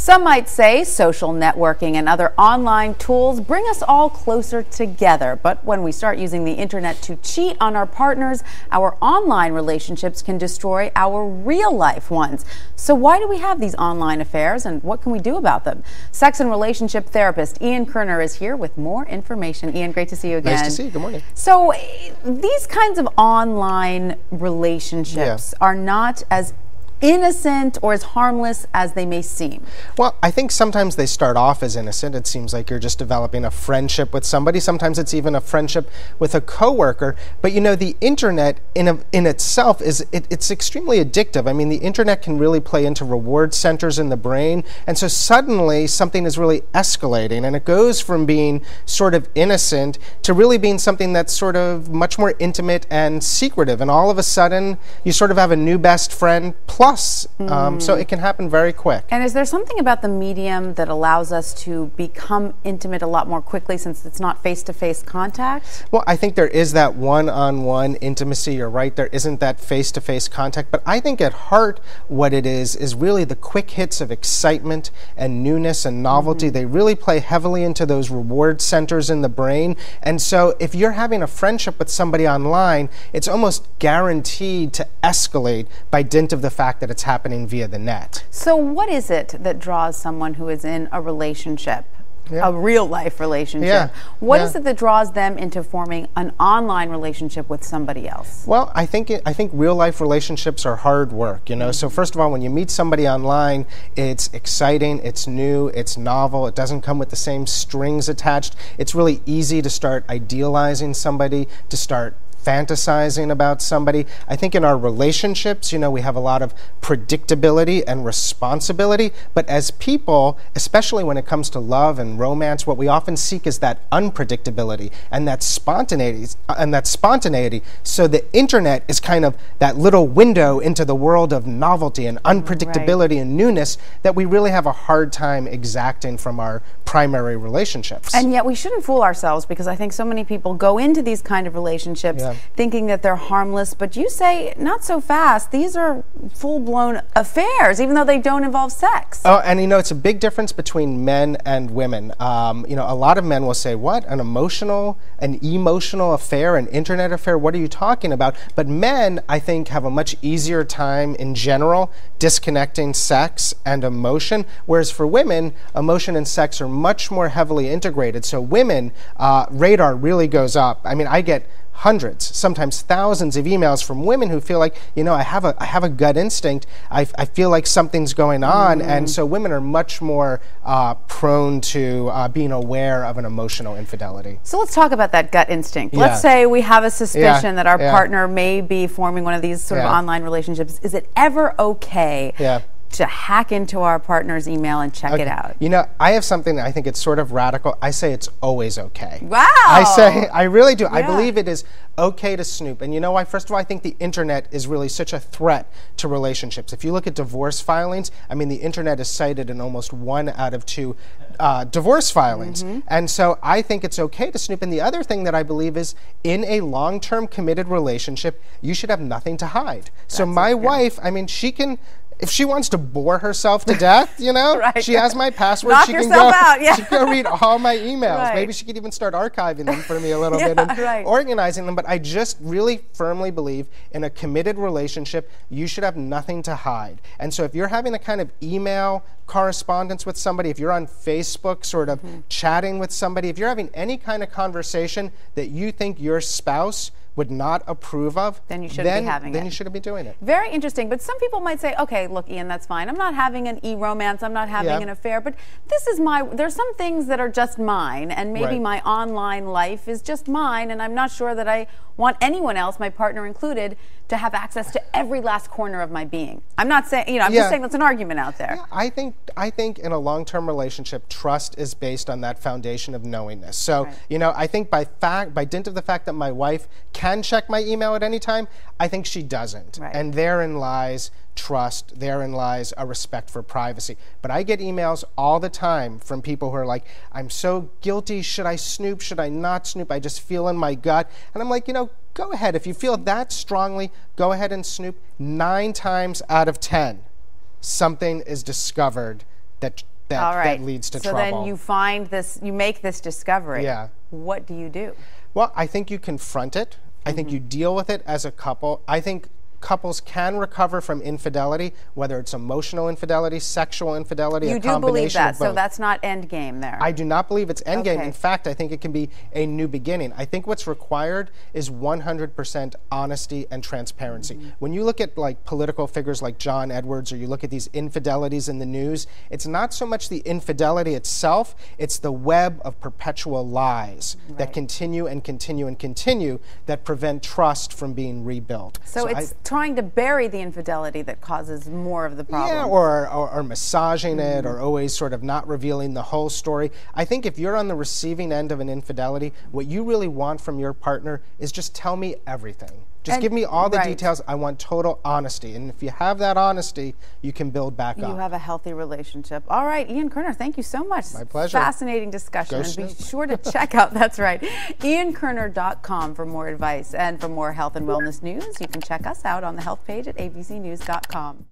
Some might say social networking and other online tools bring us all closer together. But when we start using the internet to cheat on our partners, our online relationships can destroy our real-life ones. So why do we have these online affairs, and what can we do about them? Sex and relationship therapist Ian Kerner is here with more information. Ian, great to see you again. Nice to see you. Good morning. So these kinds of online relationships are not as innocent or as harmless as they may seem. Well, I think sometimes they start off as innocent. It seems like you're just developing a friendship with somebody. Sometimes it's even a friendship with a coworker. But you know, the internet in itself it's extremely addictive. I mean, the internet can really play into reward centers in the brain. And so suddenly something is really escalating, and it goes from being sort of innocent to really being something that's sort of much more intimate and secretive. And all of a sudden you sort of have a new best friend plus. So it can happen very quick. And is there something about the medium that allows us to become intimate a lot more quickly since it's not face-to-face contact? Well, I think there is that one-on-one intimacy. You're right, there isn't that face-to-face contact. But I think at heart what it is really the quick hits of excitement and newness and novelty. They really play heavily into those reward centers in the brain. And so if you're having a friendship with somebody online, it's almost guaranteed to escalate by dint of the fact that it's happening via the net. So what is it that draws someone who is in a relationship, a real life relationship? What is it that draws them into forming an online relationship with somebody else? Well, I think real life relationships are hard work, you know. So first of all, when you meet somebody online, it's exciting, it's new, it's novel, it doesn't come with the same strings attached. It's really easy to start idealizing somebody, to start fantasizing about somebody. I think in our relationships, you know, we have a lot of predictability and responsibility, but as people, especially when it comes to love and romance, what we often seek is that unpredictability and that spontaneity. So the internet is kind of that little window into the world of novelty and unpredictability and newness that we really have a hard time exacting from our primary relationships. And yet we shouldn't fool ourselves, because I think so many people go into these kind of relationships thinking that they're harmless, but you say not so fast. These are full-blown affairs, even though they don't involve sex. Oh, and you know, it's a big difference between men and women. You know, a lot of men will say, what, an emotional affair, an internet affair, what are you talking about? But men, I think, have a much easier time in general disconnecting sex and emotion, whereas for women, emotion and sex are much more heavily integrated. So women, radar really goes up. I mean, I get hundreds, sometimes thousands of emails from women who feel like, you know, I have a gut instinct. I feel like something's going on. And so women are much more prone to being aware of an emotional infidelity. So let's talk about that gut instinct. Let's say we have a suspicion that our partner may be forming one of these sort of online relationships. Is it ever okay to hack into our partner's email and check it out? You know, I have something that I think it's sort of radical. I say it's always okay. Wow! I really do. I believe it is okay to snoop. And you know why? First of all, I think the internet is really such a threat to relationships. If you look at divorce filings, I mean, the internet is cited in almost 1 out of 2 divorce filings. And so I think it's okay to snoop. And the other thing that I believe is, in a long-term committed relationship, you should have nothing to hide. So my wife, I mean, she can, if she wants to bore herself to death, you know, she has my password. Knock she yourself can go, out, she can go read all my emails. Maybe she could even start archiving them for me a little bit and organizing them. But I just really firmly believe in a committed relationship, you should have nothing to hide. And so if you're having a kind of email correspondence with somebody, if you're on Facebook sort of chatting with somebody, if you're having any kind of conversation that you think your spouse would not approve of, then you shouldn't be having it. Then you shouldn't be doing it. Very interesting. But some people might say, okay, look, Ian, that's fine. I'm not having an e-romance. I'm not having an affair. But this is there's some things that are just mine, and maybe my online life is just mine, and I'm not sure that I want anyone else, my partner included, to have access to every last corner of my being. I'm not saying, you know, I'm just saying that's an argument out there. I think in a long-term relationship, trust is based on that foundation of knowingness. So, you know, I think by dint of the fact that my wife can check my email at any time, I think she doesn't. And therein lies trust, therein lies a respect for privacy. But I get emails all the time from people who are like, I'm so guilty, should I snoop, should I not snoop, I just feel in my gut. And I'm like, you know, go ahead. If you feel that strongly, go ahead and snoop. 9 times out of 10, something is discovered that that leads to trouble. So then you find this, you make this discovery. Yeah. What do you do? Well, I think you confront it. I think you deal with it as a couple. I think couples can recover from infidelity, whether it's emotional infidelity, sexual infidelity, a combination of both. You do believe that, so that's not end game there. I do not believe it's end game. In fact, I think it can be a new beginning. I think what's required is 100% honesty and transparency. When you look at like political figures like John Edwards, or you look at these infidelities in the news, it's not so much the infidelity itself, it's the web of perpetual lies that continue and continue and continue that prevent trust from being rebuilt. So it's trying to bury the infidelity that causes more of the problem. Yeah, or massaging it, or always sort of not revealing the whole story. I think if you're on the receiving end of an infidelity, what you really want from your partner is just tell me everything. Just give me all the details. I want total honesty. And if you have that honesty, you can build back up. You have a healthy relationship. All right, Ian Kerner, thank you so much. My pleasure. Fascinating discussion. Go and be sure to check out, that's right, iankerner.com for more advice. And for more health and wellness news, you can check us out on the health page at abcnews.com.